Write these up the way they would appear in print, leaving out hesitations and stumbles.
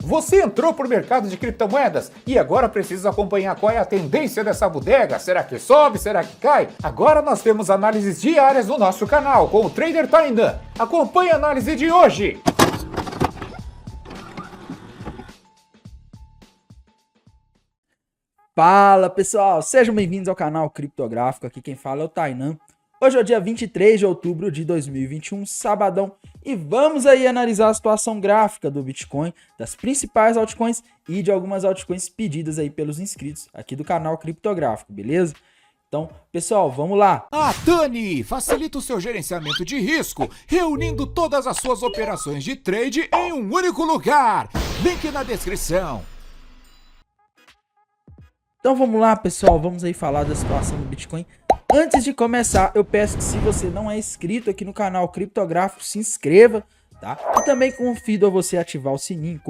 Você entrou para o mercado de criptomoedas e agora precisa acompanhar qual é a tendência dessa bodega. Será que sobe? Será que cai? Agora nós temos análises diárias no nosso canal com o Trader Tainan. Acompanhe a análise de hoje. Fala pessoal, sejam bem-vindos ao canal Criptográfico, aqui quem fala é o Tainan. Hoje é o dia 23 de outubro de 2021, sabadão, e vamos aí analisar a situação gráfica do Bitcoin, das principais altcoins e de algumas altcoins pedidas aí pelos inscritos aqui do canal Criptográfico, beleza? Então, pessoal, vamos lá! A Tani facilita o seu gerenciamento de risco, reunindo todas as suas operações de trade em um único lugar. Link na descrição. Então vamos lá, pessoal, vamos aí falar da situação do Bitcoin. Antes de começar, eu peço que se você não é inscrito aqui no canal Criptográfico, se inscreva, tá? E também convido você a ativar o sininho,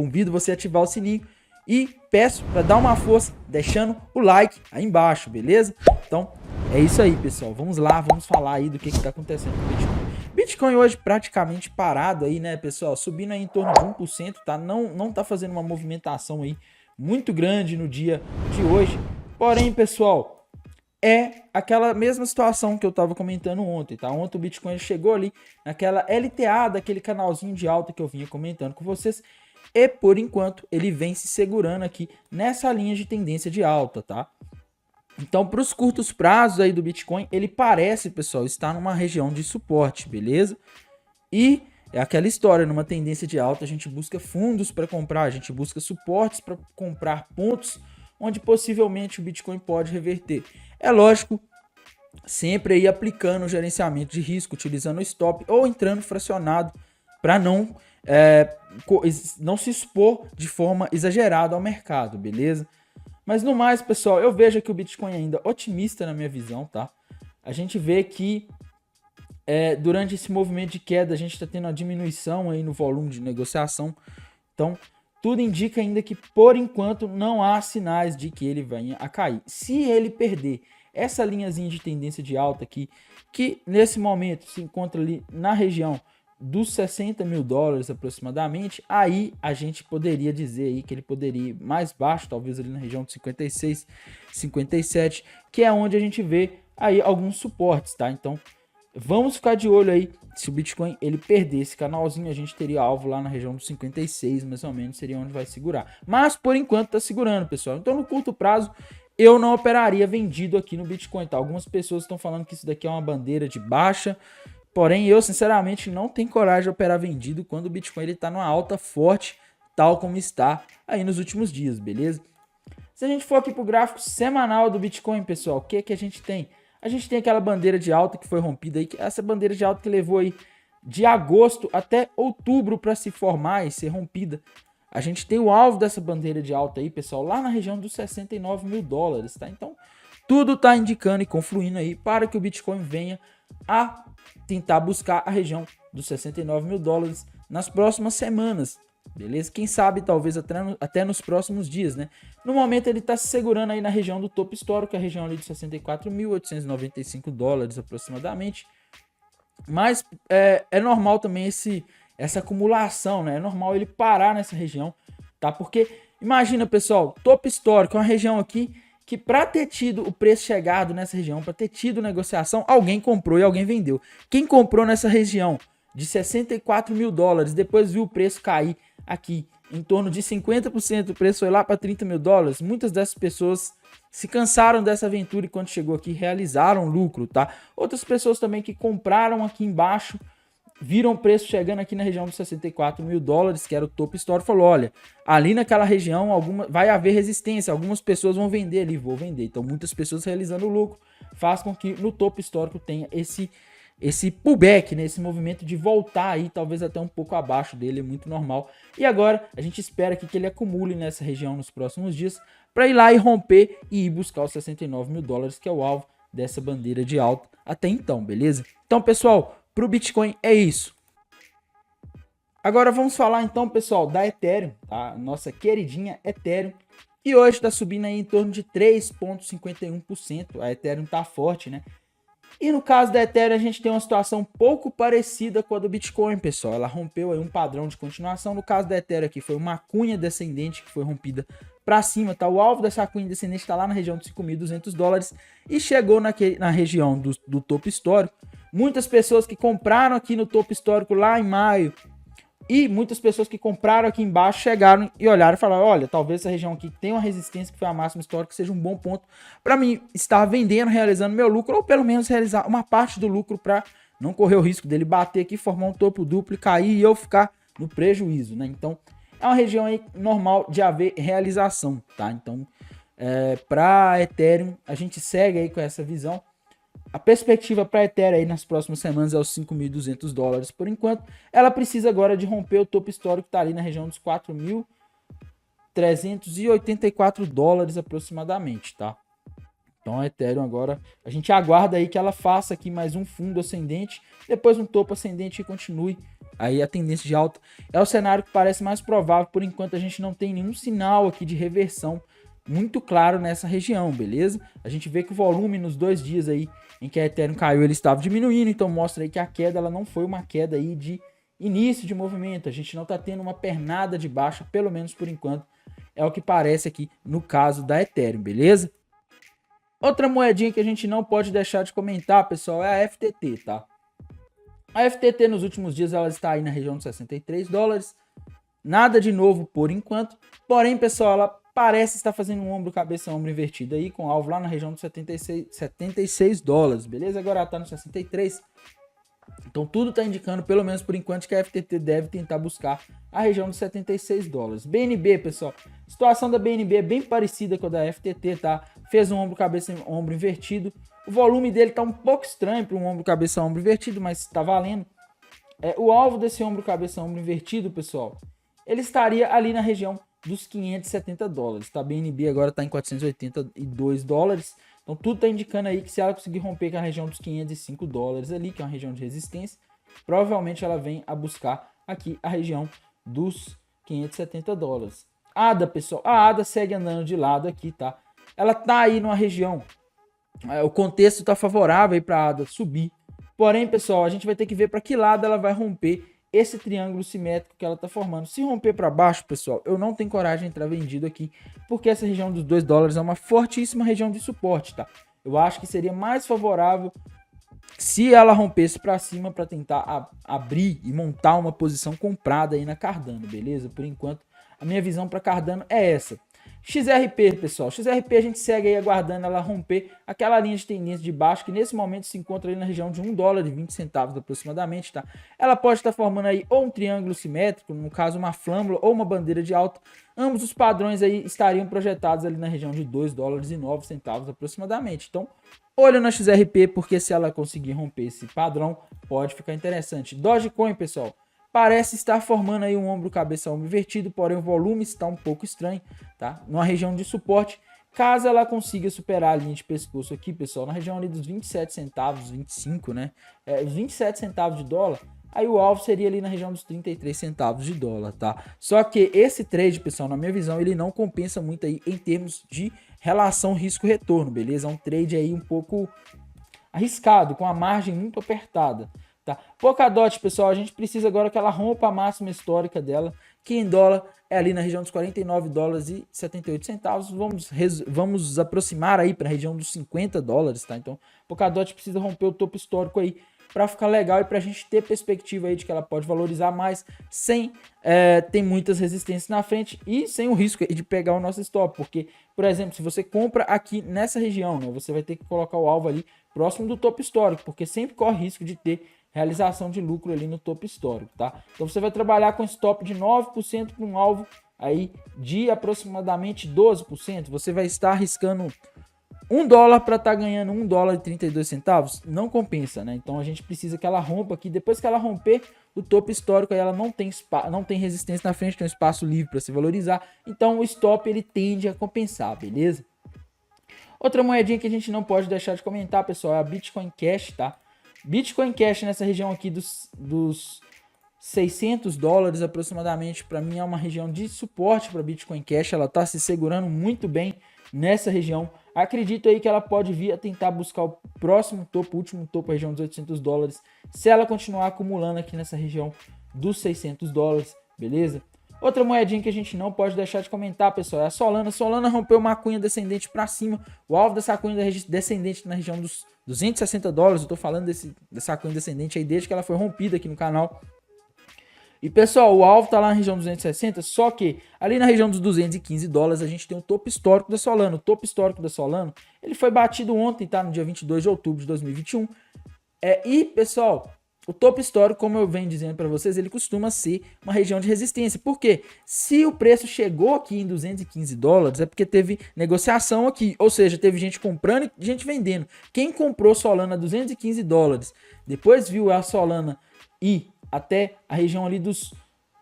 e peço para dar uma força deixando o like aí embaixo, beleza? Então é isso aí, pessoal, vamos lá, vamos falar aí do que está acontecendo com o Bitcoin. Bitcoin hoje praticamente parado aí, né, pessoal? Subindo aí em torno de 1%, tá? Não tá fazendo uma movimentação aí muito grande no dia de hoje. Porém, pessoal, é aquela mesma situação que eu estava comentando ontem, tá? Ontem o Bitcoin chegou ali naquela LTA, daquele canalzinho de alta que eu vinha comentando com vocês. E por enquanto ele vem se segurando aqui nessa linha de tendência de alta, tá? Então, para os curtos prazos aí do Bitcoin, ele parece, pessoal, estar numa região de suporte, beleza? E é aquela história, numa tendência de alta, a gente busca fundos para comprar, a gente busca suportes para comprar pontos onde possivelmente o Bitcoin pode reverter. É lógico, sempre aí aplicando o gerenciamento de risco, utilizando o stop ou entrando fracionado para não se expor de forma exagerada ao mercado, beleza? Mas no mais, pessoal, eu vejo que o Bitcoin ainda otimista na minha visão, tá? A gente vê que durante esse movimento de queda a gente está tendo uma diminuição aí no volume de negociação. Então, tudo indica ainda que, por enquanto, não há sinais de que ele venha a cair. Se ele perder essa linhazinha de tendência de alta aqui, que nesse momento se encontra ali na região dos 60 mil dólares aproximadamente, aí a gente poderia dizer aí que ele poderia ir mais baixo, talvez ali na região de 56, 57, que é onde a gente vê aí alguns suportes, tá? Então, vamos ficar de olho aí. Se o Bitcoin ele perder esse canalzinho, a gente teria alvo lá na região dos 56, mais ou menos, seria onde vai segurar. Mas por enquanto tá segurando, pessoal. Então no curto prazo eu não operaria vendido aqui no Bitcoin, tá? Algumas pessoas estão falando que isso daqui é uma bandeira de baixa. Porém, eu sinceramente não tenho coragem de operar vendido quando o Bitcoin ele tá numa alta forte, tal como está aí nos últimos dias, beleza? Se a gente for aqui pro gráfico semanal do Bitcoin, pessoal, o que a gente tem? A gente tem aquela bandeira de alta que foi rompida aí, essa bandeira de alta que levou aí de agosto até outubro para se formar e ser rompida. A gente tem o alvo dessa bandeira de alta aí, pessoal, lá na região dos 69 mil dólares, tá? Então, tudo tá indicando e confluindo aí para que o Bitcoin venha a tentar buscar a região dos 69 mil dólares nas próximas semanas. Beleza? Quem sabe talvez até nos próximos dias, né? No momento ele está se segurando aí na região do topo histórico, a região ali de 64.895 dólares aproximadamente. Mas é normal também essa acumulação, né? É normal ele parar nessa região, tá? Porque imagina, pessoal, topo histórico é uma região aqui que para ter tido o preço chegado nessa região, para ter tido negociação, alguém comprou e alguém vendeu. Quem comprou nessa região de 64 mil dólares, depois viu o preço cair aqui em torno de 50%, o preço foi lá para 30 mil dólares. Muitas dessas pessoas se cansaram dessa aventura e quando chegou aqui realizaram lucro, tá? Outras pessoas também que compraram aqui embaixo, viram o preço chegando aqui na região dos 64 mil dólares, que era o topo histórico, falou, olha, ali naquela região vai haver resistência, algumas pessoas vão vender ali, vou vender. Então muitas pessoas realizando lucro faz com que no topo histórico tenha esse pullback, né? Esse movimento de voltar aí, talvez até um pouco abaixo dele, é muito normal. E agora a gente espera que ele acumule nessa região nos próximos dias para ir lá e romper e ir buscar os 69 mil dólares, que é o alvo dessa bandeira de alta até então, beleza? Então, pessoal, para o Bitcoin é isso. Agora vamos falar então, pessoal, da Ethereum, tá? Nossa queridinha Ethereum. E hoje está subindo aí em torno de 3,51%. A Ethereum tá forte, né? E no caso da Ethereum, a gente tem uma situação um pouco parecida com a do Bitcoin, pessoal. Ela rompeu aí um padrão de continuação. No caso da Ethereum aqui, foi uma cunha descendente que foi rompida para cima, tá? O alvo dessa cunha descendente está lá na região de $5.200 e chegou na região do topo histórico. Muitas pessoas que compraram aqui no topo histórico lá em maio e muitas pessoas que compraram aqui embaixo chegaram e olharam e falaram, olha, talvez essa região aqui tenha uma resistência que foi a máxima histórica, seja um bom ponto para mim estar vendendo, realizando meu lucro, ou pelo menos realizar uma parte do lucro para não correr o risco dele bater aqui, formar um topo duplo e cair e eu ficar no prejuízo, né? Então, é uma região aí normal de haver realização, tá? Então, para Ethereum, a gente segue aí com essa visão. A perspectiva para a Ethereum aí nas próximas semanas é os $5.200 por enquanto. Ela precisa agora de romper o topo histórico que está ali na região dos $4.384 aproximadamente, tá? Então a Ethereum agora, a gente aguarda aí que ela faça aqui mais um fundo ascendente, depois um topo ascendente e continue aí a tendência de alta. É o cenário que parece mais provável, por enquanto a gente não tem nenhum sinal aqui de reversão muito claro nessa região, beleza? A gente vê que o volume nos 2 dias aí em que a Ethereum caiu, ele estava diminuindo, então mostra aí que a queda ela não foi uma queda aí de início de movimento, a gente não está tendo uma pernada de baixa, pelo menos por enquanto, é o que parece aqui no caso da Ethereum, beleza? Outra moedinha que a gente não pode deixar de comentar, pessoal, é a FTT, tá? A FTT nos últimos dias ela está aí na região de $63, nada de novo por enquanto, porém, pessoal, ela parece estar fazendo um ombro, cabeça, ombro invertido aí, com alvo lá na região de $76, beleza? Agora ela tá no 63. Então tudo está indicando, pelo menos por enquanto, que a FTT deve tentar buscar a região de $76. BNB, pessoal, a situação da BNB é bem parecida com a da FTT, tá? Fez um ombro, cabeça, ombro invertido. O volume dele tá um pouco estranho para um ombro, cabeça, ombro invertido, mas está valendo. O alvo desse ombro, cabeça, ombro invertido, pessoal, ele estaria ali na região dos $570, tá? A BNB agora está em $482, então tudo está indicando aí que se ela conseguir romper com a região dos $505 ali, que é uma região de resistência, provavelmente ela vem a buscar aqui a região dos $570. ADA, pessoal, a ADA segue andando de lado aqui, tá? Ela tá aí numa região, o contexto está favorável aí para a ADA subir, porém, pessoal, a gente vai ter que ver para que lado ela vai romper esse triângulo simétrico que ela está formando. Se romper para baixo, pessoal, eu não tenho coragem de entrar vendido aqui, porque essa região dos $2 é uma fortíssima região de suporte, tá? Eu acho que seria mais favorável se ela rompesse para cima para tentar abrir e montar uma posição comprada aí na Cardano, beleza? Por enquanto, a minha visão para Cardano é essa. XRP, pessoal, XRP a gente segue aí aguardando ela romper aquela linha de tendência de baixo que nesse momento se encontra ali na região de $1,20 aproximadamente, tá? Ela pode estar formando aí ou um triângulo simétrico, no caso uma flâmula ou uma bandeira de alta. Ambos os padrões aí estariam projetados ali na região de $2,09 aproximadamente. Então, olho na XRP, porque se ela conseguir romper esse padrão, pode ficar interessante. Dogecoin, pessoal, parece estar formando aí um ombro, cabeça, ombro invertido, porém o volume está um pouco estranho, tá? Numa região de suporte, caso ela consiga superar a linha de pescoço aqui, pessoal, na região ali dos 27 centavos, 25, né? 27 centavos de dólar, aí o alvo seria ali na região dos 33 centavos de dólar, tá? Só que esse trade, pessoal, na minha visão, ele não compensa muito aí em termos de relação risco-retorno, beleza? É um trade aí um pouco arriscado, com a margem muito apertada. Tá? Polkadot, pessoal, a gente precisa agora que ela rompa a máxima histórica dela, que em dólar é ali na região dos $49,78. Vamos aproximar aí para a região dos $50, tá? Então, Polkadot precisa romper o topo histórico aí para ficar legal e para a gente ter perspectiva aí de que ela pode valorizar mais sem ter muitas resistências na frente e sem o risco de pegar o nosso stop, porque, por exemplo, se você compra aqui nessa região, né, você vai ter que colocar o alvo ali próximo do topo histórico, porque sempre corre risco de ter realização de lucro ali no topo histórico, tá? Então você vai trabalhar com stop de 9% para um alvo aí de aproximadamente 12%. Você vai estar arriscando $1 para estar ganhando $1,32. Não compensa, né? Então a gente precisa que ela rompa aqui. Depois que ela romper o topo histórico, aí ela não tem resistência na frente, tem um espaço livre para se valorizar. Então o stop ele tende a compensar, beleza? Outra moedinha que a gente não pode deixar de comentar, pessoal, é a Bitcoin Cash, tá? Bitcoin Cash nessa região aqui dos $600 aproximadamente, para mim é uma região de suporte para Bitcoin Cash, ela está se segurando muito bem nessa região. Acredito aí que ela pode vir a tentar buscar o próximo topo, o último topo, a região dos $800, se ela continuar acumulando aqui nessa região dos $600, beleza? Outra moedinha que a gente não pode deixar de comentar, pessoal, é a Solana. A Solana rompeu uma cunha descendente para cima. O alvo dessa cunha descendente na região dos $260. Eu tô falando dessa cunha descendente aí desde que ela foi rompida aqui no canal. E, pessoal, o alvo tá lá na região dos 260, só que ali na região dos $215 a gente tem o topo histórico da Solana. O topo histórico da Solana, ele foi batido ontem, tá? No dia 22 de outubro de 2021. E, pessoal, o topo histórico, como eu venho dizendo para vocês, ele costuma ser uma região de resistência. Por quê? Se o preço chegou aqui em $215, é porque teve negociação aqui. Ou seja, teve gente comprando e gente vendendo. Quem comprou Solana a $215, depois viu a Solana ir até a região ali dos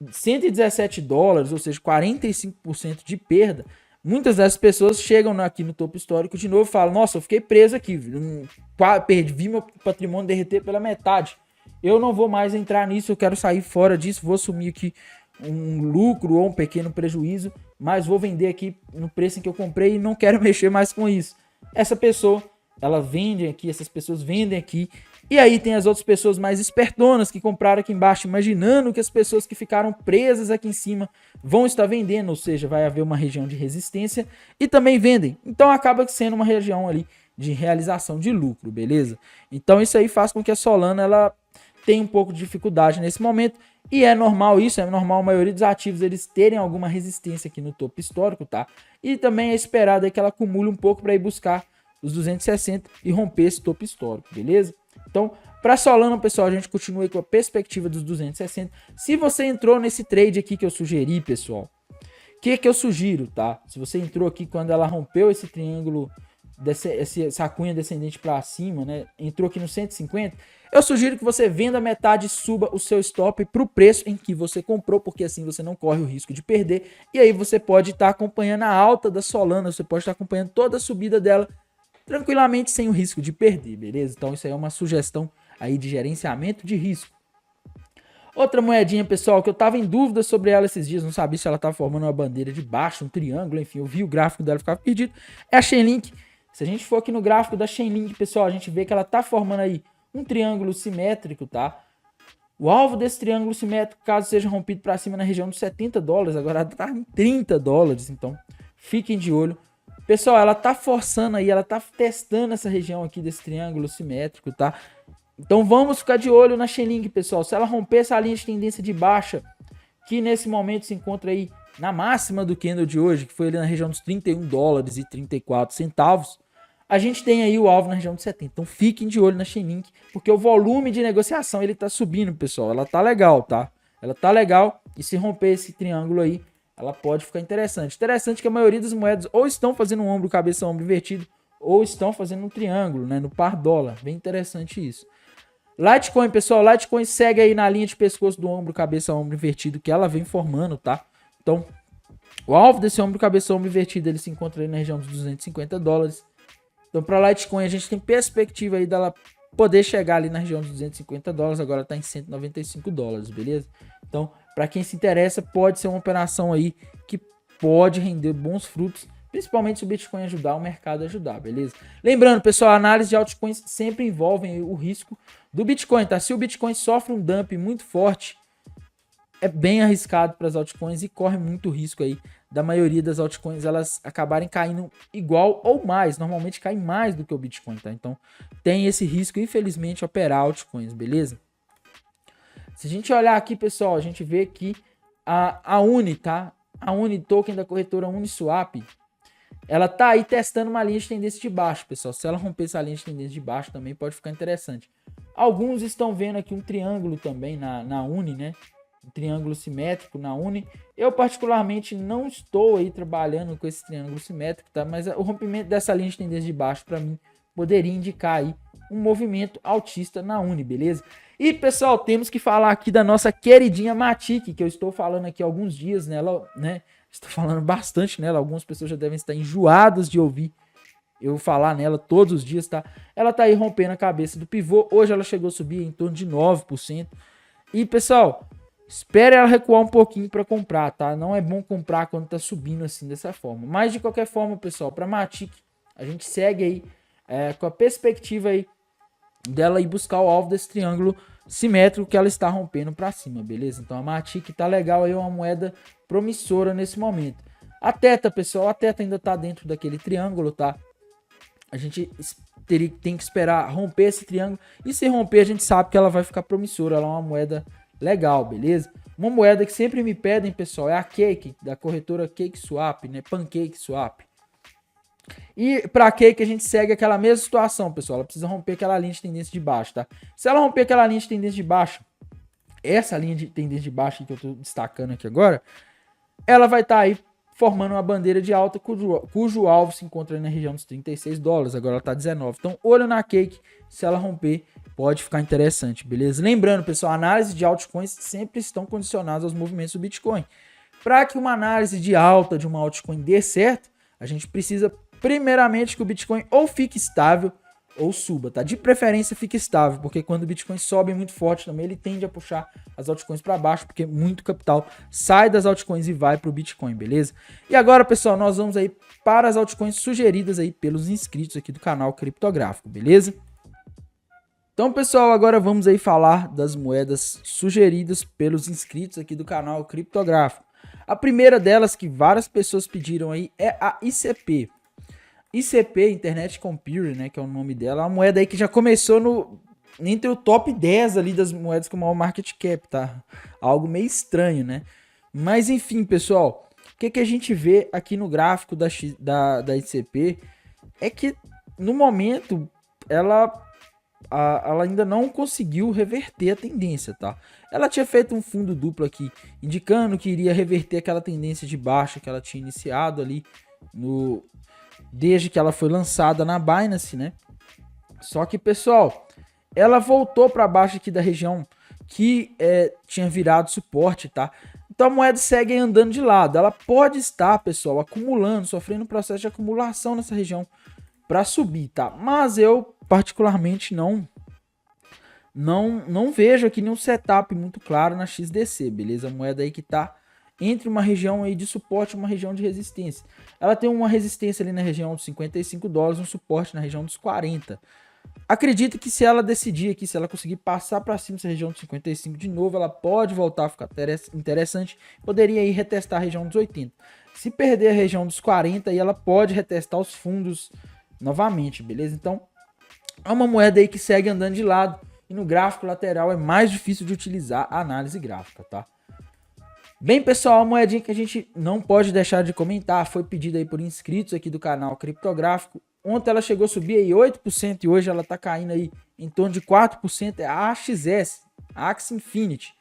$117, ou seja, 45% de perda. Muitas das pessoas chegam aqui no topo histórico de novo e falam: nossa, eu fiquei preso aqui, vi meu patrimônio derreter pela metade. Eu não vou mais entrar nisso, eu quero sair fora disso, vou assumir aqui um lucro ou um pequeno prejuízo, mas vou vender aqui no preço em que eu comprei e não quero mexer mais com isso. Essa pessoa, ela vende aqui, essas pessoas vendem aqui. E aí tem as outras pessoas mais espertonas que compraram aqui embaixo, imaginando que as pessoas que ficaram presas aqui em cima vão estar vendendo, ou seja, vai haver uma região de resistência e também vendem. Então acaba sendo uma região ali de realização de lucro, beleza? Então isso aí faz com que a Solana ela tenha um pouco de dificuldade nesse momento e é normal isso, é normal a maioria dos ativos eles terem alguma resistência aqui no topo histórico, tá? E também é esperado que ela acumule um pouco para ir buscar os 260 e romper esse topo histórico, beleza? Então, para Solana, pessoal, a gente continua aí com a perspectiva dos 260. Se você entrou nesse trade aqui que eu sugeri, pessoal, o que eu sugiro, tá? Se você entrou aqui quando ela rompeu esse triângulo, essa cunha descendente para cima, né? Entrou aqui no 150, eu sugiro que você venda metade e suba o seu stop para o preço em que você comprou, porque assim você não corre o risco de perder. E aí você pode estar acompanhando a alta da Solana, você pode estar acompanhando toda a subida dela tranquilamente sem o risco de perder, beleza? Então isso aí é uma sugestão aí de gerenciamento de risco. Outra moedinha, pessoal, que eu tava em dúvida sobre ela esses dias, não sabia se ela tava formando uma bandeira de baixo, um triângulo, enfim, eu vi o gráfico dela, ficava perdido, é a Chainlink. Se a gente for aqui no gráfico da Chainlink, pessoal, a gente vê que ela tá formando aí um triângulo simétrico, tá? O alvo desse triângulo simétrico, caso seja rompido para cima na região dos $70, agora tá em $30, então fiquem de olho. Pessoal, ela tá forçando aí, ela tá testando essa região aqui desse triângulo simétrico, tá? Então vamos ficar de olho na Chainlink, pessoal. Se ela romper essa linha de tendência de baixa, que nesse momento se encontra aí na máxima do candle de hoje, que foi ali na região dos $31,34, a gente tem aí o alvo na região de 70. Então fiquem de olho na Chainlink, porque o volume de negociação ele tá subindo, pessoal. Ela tá legal, tá? Ela tá legal e se romper esse triângulo aí, ela pode ficar interessante. Interessante que a maioria das moedas ou estão fazendo um ombro, cabeça, ombro invertido, ou estão fazendo um triângulo, né? No par dólar. Bem interessante isso. Litecoin, pessoal. Litecoin segue aí na linha de pescoço do ombro, cabeça, ombro invertido que ela vem formando, tá? Então, o alvo desse ombro, cabeça, ombro invertido, ele se encontra aí na região dos $250. Então, para Litecoin, a gente tem perspectiva aí dela poder chegar ali na região dos $250. Agora tá em $195, beleza? Então, para quem se interessa, pode ser uma operação aí que pode render bons frutos, principalmente se o Bitcoin ajudar, o mercado ajudar, beleza? Lembrando, pessoal, a análise de altcoins sempre envolve o risco do Bitcoin, tá? Se o Bitcoin sofre um dump muito forte, é bem arriscado para as altcoins e corre muito risco aí da maioria das altcoins elas acabarem caindo igual ou mais, normalmente cai mais do que o Bitcoin, tá? Então, tem esse risco, infelizmente, operar altcoins, beleza? Se a gente olhar aqui, pessoal, a gente vê que a Uni, tá? A Uni, token da corretora Uniswap, ela tá aí testando uma linha de tendência de baixo, pessoal. Se ela romper essa linha de tendência de baixo também pode ficar interessante. Alguns estão vendo aqui um triângulo também na Uni, né? Um triângulo simétrico na Uni. Eu particularmente não estou aí trabalhando com esse triângulo simétrico, tá? Mas o rompimento dessa linha de tendência de baixo para mim poderia indicar aí um movimento altista na Uni, beleza? E, pessoal, temos que falar aqui da nossa queridinha Matic, que eu estou falando aqui há alguns dias nela, né? Estou falando bastante nela, algumas pessoas já devem estar enjoadas de ouvir eu falar nela todos os dias, tá? Ela tá aí rompendo a cabeça do pivô, hoje ela chegou a subir em torno de 9%. E, pessoal, espere ela recuar um pouquinho para comprar, tá? Não é bom comprar quando tá subindo assim dessa forma. Mas, de qualquer forma, pessoal, para Matic, a gente segue aí com a perspectiva aí dela ir buscar o alvo desse triângulo simétrico que ela está rompendo para cima, beleza? Então a Matic tá legal aí, uma moeda promissora nesse momento. A Theta, pessoal, a Theta ainda tá dentro daquele triângulo, tá? A gente tem que esperar romper esse triângulo, e se romper a gente sabe que ela vai ficar promissora, ela é uma moeda legal, beleza? Uma moeda que sempre me pedem, pessoal, é a Cake, da corretora Cake Swap, né? Pancake Swap. E para Cake a gente segue aquela mesma situação, pessoal. Ela precisa romper aquela linha de tendência de baixo, tá? Se ela romper aquela linha de tendência de baixo, essa linha de tendência de baixo que eu tô destacando aqui agora, ela vai estar aí formando uma bandeira de alta cujo alvo se encontra na região dos $36. Agora ela tá 19. Então, olho na Cake, se ela romper, pode ficar interessante, beleza? Lembrando, pessoal, análise de altcoins sempre estão condicionadas aos movimentos do Bitcoin. Para que uma análise de alta de uma altcoin dê certo, a gente precisa primeiramente que o Bitcoin ou fique estável ou suba, tá? De preferência fique estável, porque quando o Bitcoin sobe muito forte também, ele tende a puxar as altcoins para baixo, porque muito capital sai das altcoins e vai para o Bitcoin, beleza? E agora, pessoal, nós vamos aí para as altcoins sugeridas aí pelos inscritos aqui do canal Criptográfico, beleza? Então, pessoal, agora vamos aí falar das moedas sugeridas pelos inscritos aqui do canal Criptográfico. A primeira delas que várias pessoas pediram aí é a ICP. ICP, Internet Computer, né, que é o nome dela, é uma moeda aí que já começou entre o top 10 ali das moedas com maior market cap, tá? Algo meio estranho, né? Mas enfim, pessoal, o que a gente vê aqui no gráfico da ICP é que no momento ela ainda não conseguiu reverter a tendência, tá? Ela tinha feito um fundo duplo aqui, indicando que iria reverter aquela tendência de baixa que ela tinha iniciado ali desde que ela foi lançada na Binance, né? Só que, pessoal, ela voltou para baixo aqui da região que tinha virado suporte, tá? Então a moeda segue andando de lado. Ela pode estar, pessoal, acumulando, sofrendo um processo de acumulação nessa região para subir, tá? Mas eu particularmente não vejo aqui nenhum setup muito claro na XDC, beleza? A moeda aí que tá entre uma região aí de suporte e uma região de resistência. Ela tem uma resistência ali na região dos $55, um suporte na região dos 40. Acredito que se ela decidir aqui, se ela conseguir passar para cima dessa região dos 55 de novo, ela pode voltar a ficar interessante. Poderia ir retestar a região dos 80. Se perder a região dos 40, aí ela pode retestar os fundos novamente, beleza? Então, é uma moeda aí que segue andando de lado. E no gráfico lateral é mais difícil de utilizar a análise gráfica, tá? Bem, pessoal, a moedinha que a gente não pode deixar de comentar foi pedida aí por inscritos aqui do canal Criptográfico. Ontem ela chegou a subir aí 8% e hoje ela tá caindo aí em torno de 4%. É a AXS, a Axie Infinity.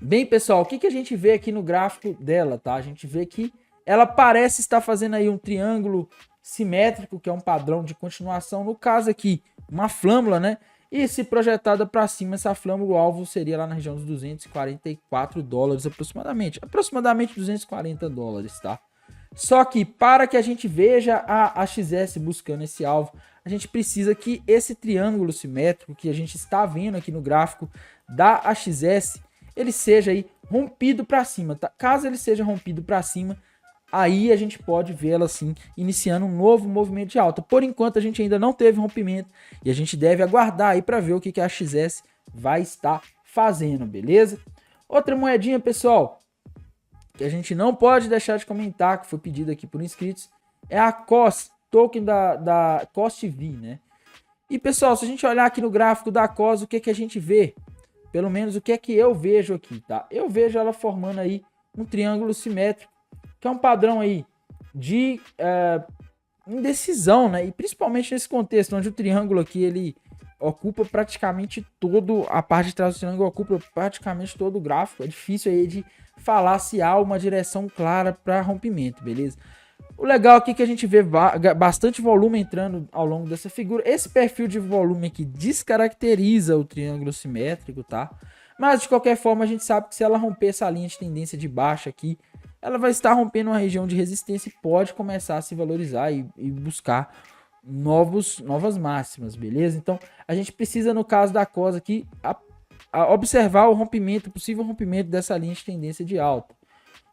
Bem, pessoal, o que a gente vê aqui no gráfico dela, tá? A gente vê que ela parece estar fazendo aí um triângulo simétrico, que é um padrão de continuação. No caso aqui, uma flâmula, né? E se projetada para cima, essa flâmula, o alvo seria lá na região dos $244 aproximadamente. Aproximadamente $240, tá? Só que para que a gente veja a AXS buscando esse alvo, a gente precisa que esse triângulo simétrico que a gente está vendo aqui no gráfico da AXS, ele seja aí rompido para cima, tá? Caso ele seja rompido para cima, aí a gente pode vê-la assim, iniciando um novo movimento de alta. Por enquanto a gente ainda não teve rompimento e a gente deve aguardar aí para ver o que a AXS vai estar fazendo, beleza? Outra moedinha, pessoal, que a gente não pode deixar de comentar, que foi pedido aqui por inscritos, é a COS, token da COSTV, né? E, pessoal, se a gente olhar aqui no gráfico da COS, o que a gente vê? Pelo menos o que eu vejo aqui, tá? Eu vejo ela formando aí um triângulo simétrico, que é um padrão aí de indecisão, né? E principalmente nesse contexto, onde o triângulo aqui, ele ocupa praticamente todo, a parte de trás do triângulo ocupa praticamente todo o gráfico. É difícil aí de falar se há uma direção clara para rompimento, beleza? O legal aqui é que a gente vê bastante volume entrando ao longo dessa figura. Esse perfil de volume aqui descaracteriza o triângulo simétrico, tá? Mas de qualquer forma a gente sabe que se ela romper essa linha de tendência de baixa aqui, ela vai estar rompendo uma região de resistência e pode começar a se valorizar e buscar novas máximas, beleza? Então a gente precisa, no caso da COS aqui, observar o rompimento, possível rompimento dessa linha de tendência de alta.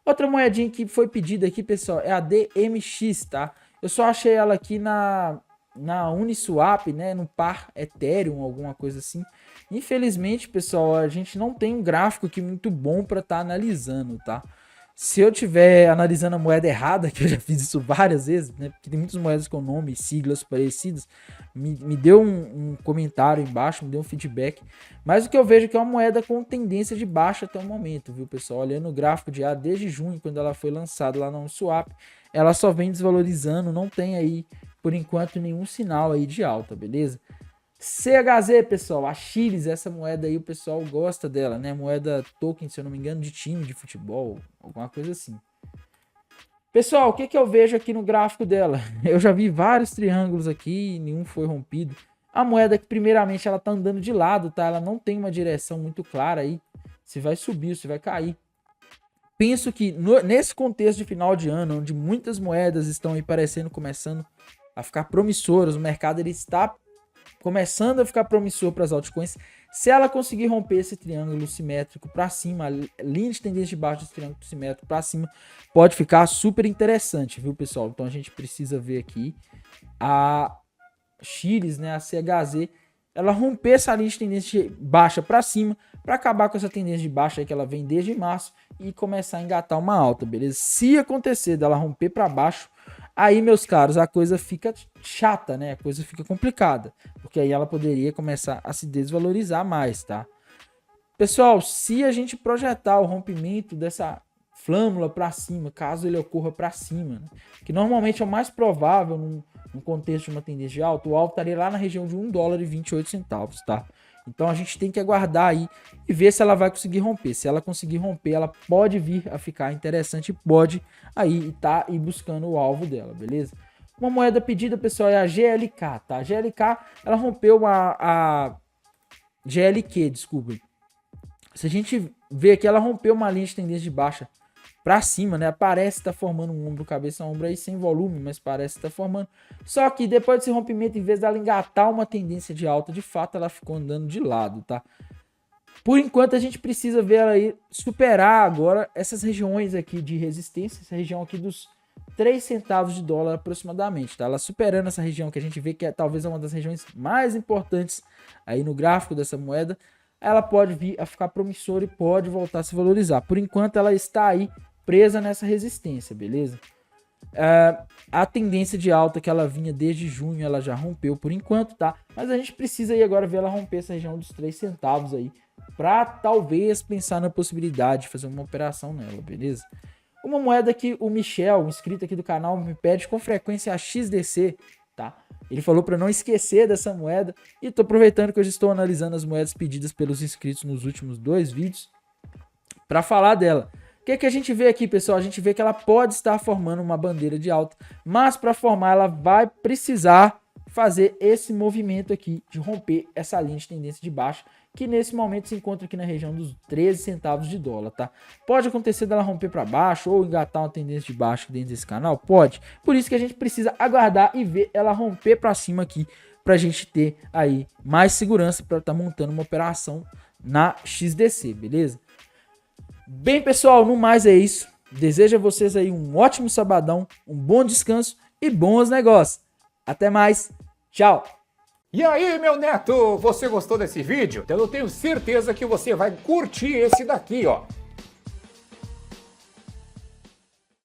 Outra moedinha que foi pedida aqui, pessoal, é a DMX, tá? Eu só achei ela aqui na Uniswap, né, no par Ethereum, alguma coisa assim. Infelizmente, pessoal, a gente não tem um gráfico aqui muito bom para estar analisando, tá? Se eu tiver analisando a moeda errada, que eu já fiz isso várias vezes, né, porque tem muitas moedas com nome e siglas parecidas, me deu um comentário embaixo, me deu um feedback. Mas o que eu vejo é que é uma moeda com tendência de baixa até o momento, viu, pessoal? Olhando o gráfico de desde junho, quando ela foi lançada lá na Uniswap, ela só vem desvalorizando, não tem aí por enquanto nenhum sinal aí de alta, beleza? CHZ, pessoal, a Chiles, essa moeda aí o pessoal gosta dela, né? Moeda token, se eu não me engano, de time de futebol, alguma coisa assim. Pessoal, o que que eu vejo aqui no gráfico dela? Eu já vi vários triângulos aqui, nenhum foi rompido. A moeda que primeiramente ela tá andando de lado, tá? Ela não tem uma direção muito clara aí, se vai subir ou se vai cair. Penso que nesse contexto de final de ano, onde muitas moedas estão aí começando a ficar promissoras, o mercado ele está começando a ficar promissor para as altcoins. Se ela conseguir romper esse triângulo simétrico para cima, a linha de tendência de baixa desse triângulo simétrico para cima, pode ficar super interessante, viu, pessoal? Então a gente precisa ver aqui a Chiles, né, a CHZ, ela romper essa linha de tendência de baixa para cima, para acabar com essa tendência de baixa aí que ela vem desde março e começar a engatar uma alta, beleza? Se acontecer dela romper para baixo, aí, meus caros, a coisa fica chata, né? A coisa fica complicada, porque aí ela poderia começar a se desvalorizar mais, tá? Pessoal, se a gente projetar o rompimento dessa flâmula para cima, caso ele ocorra para cima, né? Que normalmente é o mais provável num contexto de uma tendência de alta, o alvo estaria lá na região de $1,28, tá? Então a gente tem que aguardar aí e ver se ela vai conseguir romper. Se ela conseguir romper, ela pode vir a ficar interessante, pode aí estar buscando o alvo dela, beleza? Uma moeda pedida, pessoal, é a GLK, tá? A GLK, ela rompeu a GLQ, desculpa. Se a gente ver aqui, ela rompeu uma linha de tendência de baixa para cima, né? Parece estar formando um ombro, cabeça, ombro aí sem volume, mas parece estar formando. Só que depois desse rompimento, em vez dela engatar uma tendência de alta, de fato ela ficou andando de lado, tá? Por enquanto a gente precisa ver ela aí superar agora essas regiões aqui de resistência, essa região aqui dos 3 centavos de dólar aproximadamente, tá? Ela superando essa região que a gente vê que é talvez uma das regiões mais importantes aí no gráfico dessa moeda, ela pode vir a ficar promissora e pode voltar a se valorizar. Por enquanto ela está aí presa nessa resistência, beleza? A tendência de alta que ela vinha desde junho, ela já rompeu por enquanto, tá? Mas a gente precisa aí agora ver ela romper essa região dos 3 centavos aí, para talvez pensar na possibilidade de fazer uma operação nela, beleza? Uma moeda que o Michel, um inscrito aqui do canal, me pede com frequência a XDC, tá? Ele falou para não esquecer dessa moeda e tô aproveitando que eu já estou analisando as moedas pedidas pelos inscritos nos últimos 2 vídeos para falar dela. O que que a gente vê aqui, pessoal? A gente vê que ela pode estar formando uma bandeira de alta, mas para formar ela vai precisar fazer esse movimento aqui de romper essa linha de tendência de baixa, que nesse momento se encontra aqui na região dos 13 centavos de dólar, tá? Pode acontecer dela romper para baixo ou engatar uma tendência de baixa dentro desse canal? Pode. Por isso que a gente precisa aguardar e ver ela romper para cima aqui, para a gente ter aí mais segurança para estar montando uma operação na XDC, beleza? Bem, pessoal, no mais é isso. Desejo a vocês aí um ótimo sabadão, um bom descanso e bons negócios. Até mais. Tchau. E aí, meu neto, você gostou desse vídeo? Então eu tenho certeza que você vai curtir esse daqui, ó.